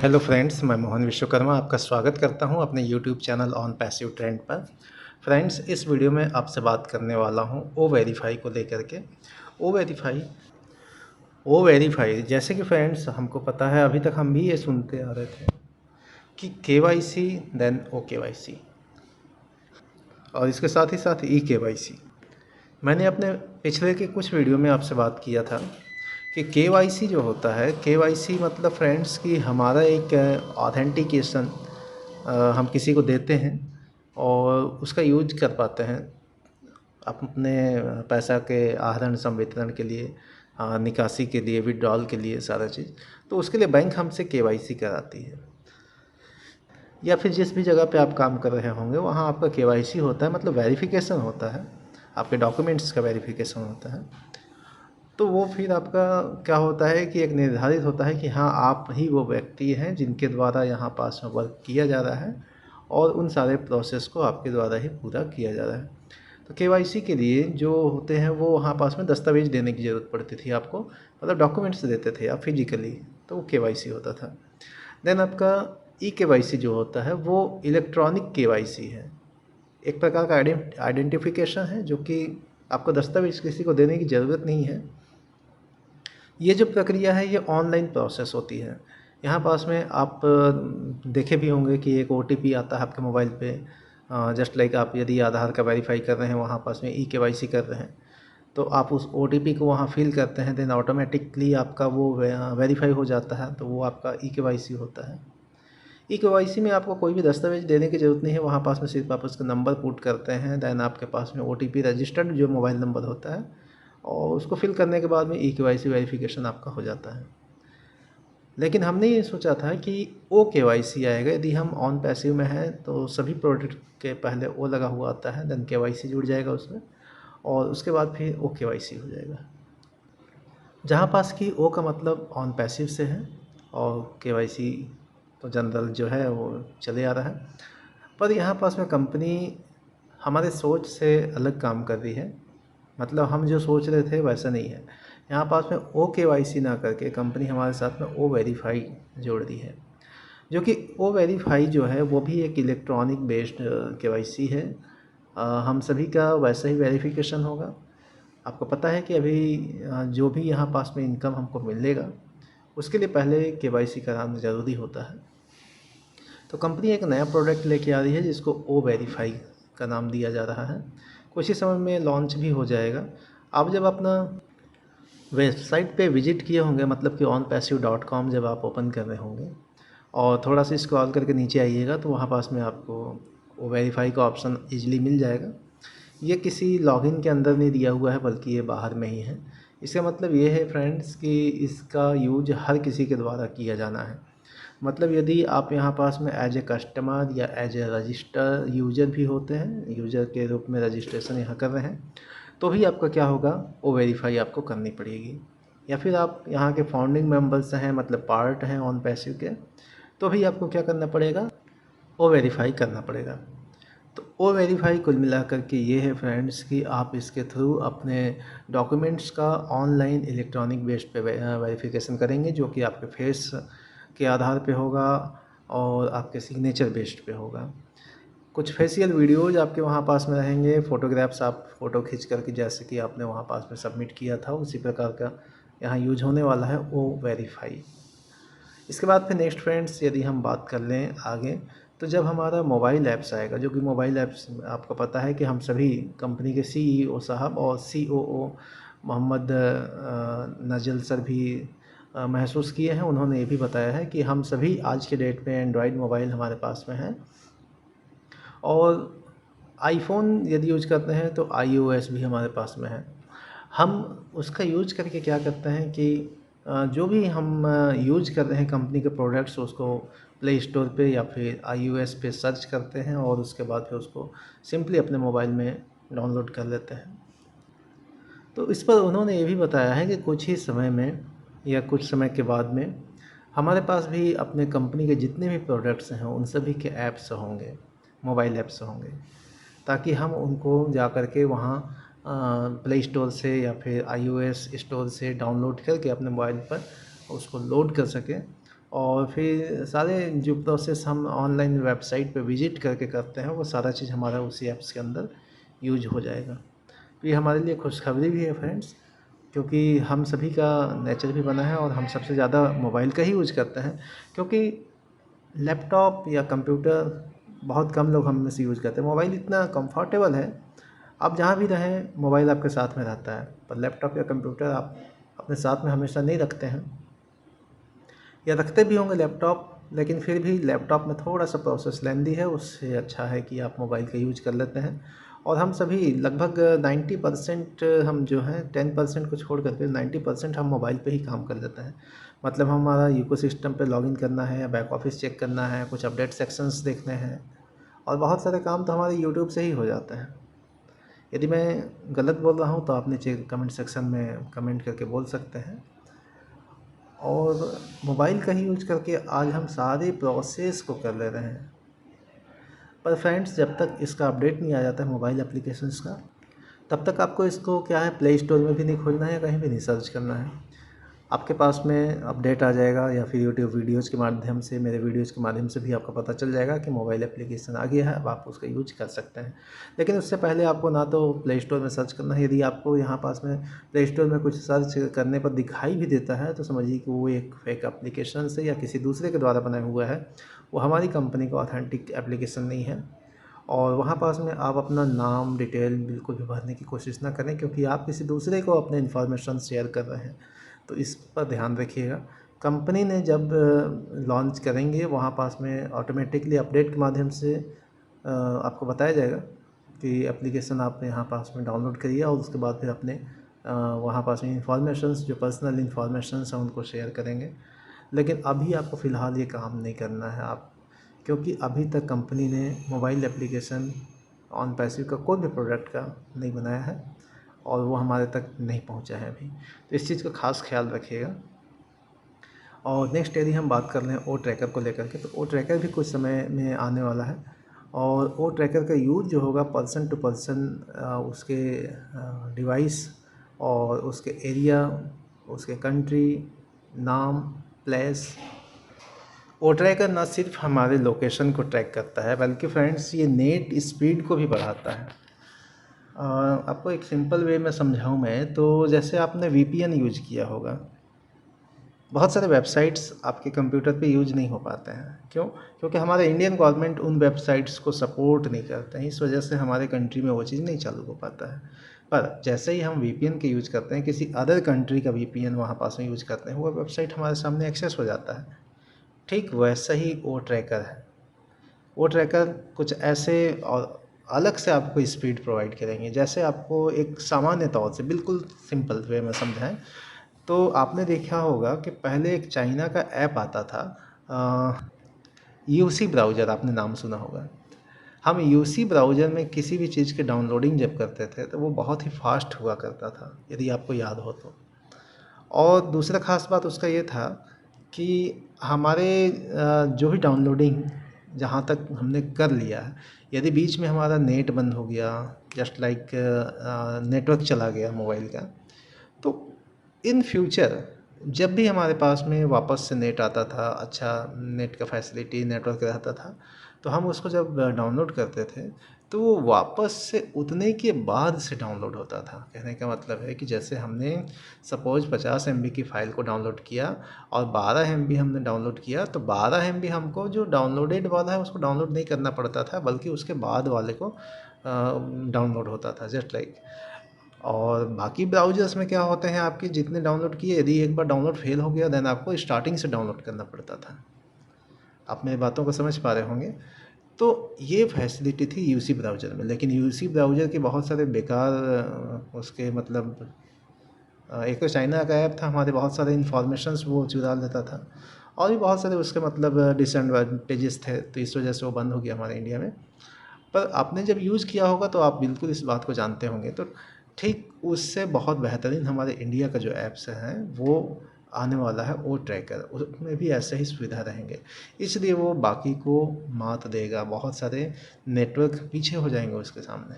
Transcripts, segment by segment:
Hello friends, मैं मोहन विश्वकर्मा आपका स्वागत करता हूं अपने YouTube channel on passive trend पर। फ्रेंड्स, इस वीडियो में आपसे बात करने वाला हूं ओ वेरीफाई को लेकर के। ओ वेरीफाई जैसे कि फ्रेंड्स हमको पता है, अभी तक हम भी ये सुनते आ रहे थे कि केवाईसी देन ओ केवाईसी और इसके साथ ही साथ ई केवाईसी। मैंने अपने पिछले के कुछ वीडियो में आपसे बात किया था कि केवाईसी जो होता है, केवाईसी मतलब फ्रेंड्स कि हमारा एक ऑथेंटिकेशन हम किसी को देते हैं और उसका यूज कर पाते हैं अपने पैसा के आहरण संवितरण के लिए, निकासी के लिए, विड्रॉल के लिए, सारा चीज़। तो उसके लिए बैंक हमसे केवाईसी कराती है, या फिर जिस भी जगह पे आप काम कर रहे होंगे वहाँ आपका केवाईसी होता है, मतलब वेरिफिकेशन होता है, आपके डॉक्यूमेंट्स का वेरिफिकेशन होता है। तो वो फिर आपका क्या होता है कि एक निर्धारित होता है कि हाँ, आप ही वो व्यक्ति हैं जिनके द्वारा यहाँ पास में वर्क किया जा रहा है और उन सारे प्रोसेस को आपके द्वारा ही पूरा किया जा रहा है। तो केवाईसी के लिए जो होते हैं वो वहाँ पास में दस्तावेज देने की ज़रूरत पड़ती थी आपको, मतलब डॉक्यूमेंट्स देते थे आप फिजिकली, तो वो केवाईसी होता था। देन आपका ई केवाईसी जो होता है वो इलेक्ट्रॉनिक केवाईसी है, एक प्रकार का आइडेंटिफिकेशन है जो कि आपको दस्तावेज किसी को देने की ज़रूरत नहीं है। ये जो प्रक्रिया है ये ऑनलाइन प्रोसेस होती है। यहाँ पास में आप देखे भी होंगे कि एक ओटीपी आता है आपके मोबाइल पे, जस्ट लाइक आप यदि आधार का वेरीफाई कर रहे हैं, वहाँ पास में ई केवाईसी कर रहे हैं, तो आप उस ओटीपी को वहाँ फिल करते हैं, देन ऑटोमेटिकली आपका वो वेरीफाई हो जाता है, तो वो आपका ई केवाईसी होता है। ई केवाईसी में आपको कोई भी दस्तावेज देने की ज़रूरत नहीं है, वहाँ पास में सिर्फ आप उसका नंबर पुट करते हैं, देन आपके पास में ओटीपी रजिस्टर्ड जो मोबाइल नंबर होता है, और उसको फिल करने के बाद में ई केवाईसी वेरिफिकेशन आपका हो जाता है। लेकिन हमने ये सोचा था कि ओ केवाईसी आएगा, यदि हम ऑन पैसिव में हैं तो सभी प्रोडक्ट के पहले ओ लगा हुआ आता है, देन केवाईसी जुड़ जाएगा उसमें, और उसके बाद फिर ओ केवाईसी हो जाएगा। जहाँ पास कि ओ का मतलब ऑन पैसिव से है और केवाईसी तो जनरल जो है वो चले आ रहा है। पर यहाँ पास में कंपनी हमारे सोच से अलग काम कर रही है, मतलब हम जो सोच रहे थे वैसा नहीं है। यहाँ पास में ओ केवाईसी ना करके कंपनी हमारे साथ में ओ वेरीफाई जोड़ दी है, जो कि ओ वेरीफाई जो है वो भी एक इलेक्ट्रॉनिक बेस्ड केवाईसी है। हम सभी का वैसा ही वेरिफिकेशन होगा। आपको पता है कि अभी जो भी यहाँ पास में इनकम हमको मिलेगा उसके लिए पहले केवाईसी कराना ज़रूरी होता है। तो कंपनी एक नया प्रोडक्ट लेके आ रही है जिसको ओ वेरीफाई का नाम दिया जा रहा है। कुछ ही समय में लॉन्च भी हो जाएगा। आप जब अपना वेबसाइट पे विजिट किए होंगे, मतलब कि onpassive.com जब आप ओपन कर रहे होंगे और थोड़ा सा स्क्रॉल करके नीचे आइएगा तो वहाँ पास में आपको वो वेरीफाई का ऑप्शन ईजिली मिल जाएगा। ये किसी लॉगिन के अंदर नहीं दिया हुआ है, बल्कि ये बाहर में ही है। इसका मतलब ये है फ्रेंड्स कि इसका यूज हर किसी के द्वारा किया जाना है। मतलब यदि आप यहाँ पास में एज ए कस्टमर या एज ए रजिस्टर यूज़र भी होते हैं, यूज़र के रूप में रजिस्ट्रेशन यहाँ कर रहे हैं, तो भी आपका क्या होगा, वो वेरीफाई आपको करनी पड़ेगी। या फिर आप यहाँ के फाउंडिंग मेंबर्स हैं, मतलब पार्ट हैं ऑन पैसिव के, तो भी आपको क्या करना पड़ेगा, वो वेरीफाई करना पड़ेगा। तो ओ वेरीफाई कुल मिलाकर के ये है फ्रेंड्स कि आप इसके थ्रू अपने डॉक्यूमेंट्स का ऑनलाइन इलेक्ट्रॉनिक बेस्ड पे वेरिफिकेशन करेंगे, जो कि आपके फेस के आधार पे होगा और आपके सिग्नेचर बेस्ड पे होगा। कुछ फेशियल वीडियोज़ आपके वहाँ पास में रहेंगे, फ़ोटोग्राफ्स आप फ़ोटो खींच करके जैसे कि आपने वहाँ पास में सबमिट किया था उसी प्रकार का यहाँ यूज होने वाला है ओ वेरीफाई। इसके बाद फिर नेक्स्ट फ्रेंड्स यदि हम बात कर लें आगे, तो जब हमारा मोबाइल ऐप्स आएगा, जो कि मोबाइल ऐप्स आपको पता है कि हम सभी कंपनी के सीईओ साहब और सीओओ मोहम्मद नजल सर भी महसूस किए हैं। उन्होंने ये भी बताया है कि हम सभी आज के डेट में एंड्रॉयड मोबाइल हमारे पास में है, और आईफ़ोन यदि यूज करते हैं तो iOS भी हमारे पास में है। हम उसका यूज करके क्या करते हैं कि जो भी हम यूज कर रहे हैं कंपनी के प्रोडक्ट्स, उसको प्ले स्टोर पे या फिर iOS पे सर्च करते हैं और उसके बाद फिर उसको सिंपली अपने मोबाइल में डाउनलोड कर लेते हैं। तो इस पर उन्होंने ये भी बताया है कि कुछ ही समय में या कुछ समय के बाद में हमारे पास भी अपने कंपनी के जितने भी प्रोडक्ट्स हैं उन सभी के ऐप्स होंगे, मोबाइल ऐप्स होंगे, ताकि हम उनको जा कर के वहाँ प्ले स्टोर से या फिर iOS स्टोर से डाउनलोड करके अपने मोबाइल पर उसको लोड कर सकें और फिर सारे जो प्रोसेस हम ऑनलाइन वेबसाइट पे विजिट करके करते हैं वो सारा चीज़ हमारा उसी ऐप्स के अंदर यूज हो जाएगा। तो ये हमारे लिए खुशखबरी भी है फ्रेंड्स, क्योंकि हम सभी का नेचर भी बना है और हम सबसे ज़्यादा मोबाइल का ही यूज करते हैं, क्योंकि लैपटॉप या कंप्यूटर बहुत कम लोग हम में से यूज़ करते हैं। मोबाइल इतना कंफर्टेबल है, आप जहाँ भी रहें मोबाइल आपके साथ में रहता है, पर लैपटॉप या कंप्यूटर आप अपने साथ में हमेशा नहीं रखते हैं, या रखते भी होंगे लैपटॉप, लेकिन फिर भी लैपटॉप में थोड़ा सा प्रोसेस लेंदी है, उससे अच्छा है कि आप मोबाइल का यूज कर लेते हैं। और हम सभी लगभग 90% हम जो हैं 10% को छोड़ करके 90% हम मोबाइल पे ही काम कर लेते हैं। मतलब हमारा इकोसिस्टम पे लॉगिन करना है, या बैक ऑफिस चेक करना है, कुछ अपडेट सेक्शंस देखने हैं, और बहुत सारे काम तो हमारे यूट्यूब से ही हो जाते हैं। यदि मैं गलत बोल रहा हूँ तो आप नीचे कमेंट सेक्शन में कमेंट करके बोल सकते हैं। और मोबाइल का ही यूज करके आज हम सारे प्रोसेस को कर ले रहे हैं। पर फ्रेंड्स, जब तक इसका अपडेट नहीं आ जाता है मोबाइल एप्लीकेशंस का, तब तक आपको इसको क्या है, प्ले स्टोर में भी नहीं खोलना है, कहीं भी नहीं सर्च करना है। आपके पास में अपडेट आ जाएगा, या फिर यूट्यूब वीडियोज़ के माध्यम से, मेरे वीडियोज़ के माध्यम से भी आपको पता चल जाएगा कि मोबाइल एप्लीकेशन आ गया है, अब आप उसका यूज कर सकते हैं। लेकिन उससे पहले आपको ना तो प्ले स्टोर में सर्च करना है। यदि आपको यहाँ पास में प्ले स्टोर में कुछ सर्च करने पर दिखाई भी देता है तो समझिए कि वो एक फेक एप्लीकेशन से या किसी दूसरे के द्वारा बनाया हुआ है, वो हमारी कंपनी का ऑथेंटिक एप्लीकेशन नहीं है। और वहाँ पास में आप अपना नाम डिटेल बिल्कुल भी भरने की कोशिश ना करें, क्योंकि आप किसी दूसरे को अपने इन्फॉर्मेशन शेयर कर रहे हैं, तो इस पर ध्यान रखिएगा। कंपनी ने जब लॉन्च करेंगे, वहाँ पास में ऑटोमेटिकली अपडेट के माध्यम से आपको बताया जाएगा कि एप्लीकेशन आप यहाँ पास में डाउनलोड करिए, और उसके बाद फिर अपने वहाँ पास में इंफॉर्मेशंस, जो पर्सनल इंफॉर्मेशंस हैं, उनको शेयर करेंगे। लेकिन अभी आपको फ़िलहाल ये काम नहीं करना है आप, क्योंकि अभी तक कंपनी ने मोबाइल एप्लीकेशन ऑन पैसिव का कोई भी प्रोडक्ट का नहीं बनाया है, और वो हमारे तक नहीं पहुंचा है अभी। तो इस चीज़ का खास ख्याल रखिएगा। और नेक्स्ट यदि हम बात कर लें ओ ट्रैकर को लेकर के, तो ओ ट्रैकर भी कुछ समय में आने वाला है। और ओ ट्रैकर का यूज़ जो होगा पर्सन टू पर्सन, उसके डिवाइस और उसके एरिया, उसके कंट्री, नाम, प्लेस। ओ ट्रैकर ना सिर्फ हमारे लोकेशन को ट्रैक करता है, बल्कि फ्रेंड्स ये नेट स्पीड को भी बढ़ाता है। आपको एक सिंपल वे में समझाऊं मैं तो, जैसे आपने वीपीएन यूज किया होगा, बहुत सारे वेबसाइट्स आपके कंप्यूटर पे यूज नहीं हो पाते हैं। क्यों? क्योंकि हमारे इंडियन गवर्नमेंट उन वेबसाइट्स को सपोर्ट नहीं करते हैं, इस वजह से हमारे कंट्री में वो चीज़ नहीं चालू हो पाता है। पर जैसे ही हम वीपीएन के यूज करते हैं, किसी अदर कंट्री का वीपीएन वहाँ पास में यूज करते हैं, वो वेबसाइट हमारे सामने एक्सेस हो जाता है। ठीक वैसा ही ओ ट्रैकर है। वो ट्रैकर कुछ ऐसे और अलग से आपको स्पीड प्रोवाइड करेंगे। जैसे आपको एक सामान्य तौर से बिल्कुल सिंपल वे में समझाएं, तो आपने देखा होगा कि पहले एक चाइना का ऐप आता था, यूसी ब्राउज़र, आपने नाम सुना होगा। हम यूसी ब्राउज़र में किसी भी चीज़ की डाउनलोडिंग जब करते थे तो वो बहुत ही फास्ट हुआ करता था, यदि आपको याद हो तो। और दूसरा ख़ास बात उसका ये था कि हमारे जो भी डाउनलोडिंग जहाँ तक हमने कर लिया है, यदि बीच में हमारा नेट बंद हो गया, जस्ट लाइक नेटवर्क चला गया मोबाइल का, तो इन फ्यूचर जब भी हमारे पास में वापस से नेट आता था, अच्छा नेट का फैसिलिटी नेटवर्क रहता था, तो हम उसको जब डाउनलोड करते थे तो वो वापस से उतने के बाद से डाउनलोड होता था। कहने का मतलब है कि जैसे हमने सपोज़ 50 MB की फ़ाइल को डाउनलोड किया और 12 MB हमने डाउनलोड किया, तो 12 MB हमको जो डाउनलोडेड वाला है उसको डाउनलोड नहीं करना पड़ता था, बल्कि उसके बाद वाले को डाउनलोड होता था, जस्ट लाइक। और बाकी ब्राउज़र्स में क्या होते हैं, आपके जितने डाउनलोड किए, यदि एक बार डाउनलोड फेल हो गया, देन आपको स्टार्टिंग से डाउनलोड करना पड़ता था। आप मेरी बातों को समझ पा रहे होंगे। तो ये फैसिलिटी थी यूसी ब्राउज़र में। लेकिन यूसी ब्राउज़र के बहुत सारे बेकार उसके मतलब एक तो चाइना का ऐप था, हमारे बहुत सारे इन्फॉर्मेशंस वो चुरा लेता था, और भी बहुत सारे उसके मतलब डिसएडवांटेजेस थे, तो इस वजह से वो बंद हो गया हमारे इंडिया में। पर आपने जब यूज़ किया होगा तो आप बिल्कुल इस बात को जानते होंगे। तो ठीक उससे बहुत बेहतरीन हमारे इंडिया का जो ऐप्स हैं वो आने वाला है, ओ ट्रैकर, उसमें भी ऐसे ही सुविधा रहेंगे। इसलिए वो बाकी को मात देगा, बहुत सारे नेटवर्क पीछे हो जाएंगे उसके सामने।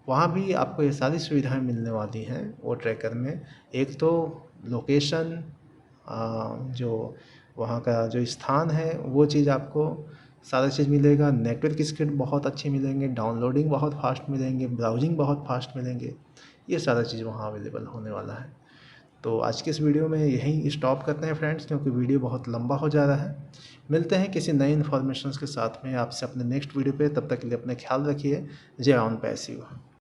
वहाँ भी आपको ये सारी सुविधाएं मिलने वाली हैं ओ ट्रैकर में। एक तो लोकेशन, जो वहाँ का जो स्थान है वो चीज़ आपको सारा चीज़ मिलेगा। नेटवर्क स्पीड बहुत अच्छे मिलेंगे, डाउनलोडिंग बहुत फास्ट मिलेंगे, ब्राउजिंग बहुत फास्ट मिलेंगे। ये सारा चीज़ वहाँ अवेलेबल होने वाला है। तो आज के इस वीडियो में यहीं स्टॉप करते हैं फ्रेंड्स, क्योंकि वीडियो बहुत लंबा हो जा रहा है। मिलते हैं किसी नई इन्फॉर्मेशन के साथ में आपसे अपने नेक्स्ट वीडियो पे। तब तक के लिए अपने ख्याल रखिए। जय ऑन पैसिव।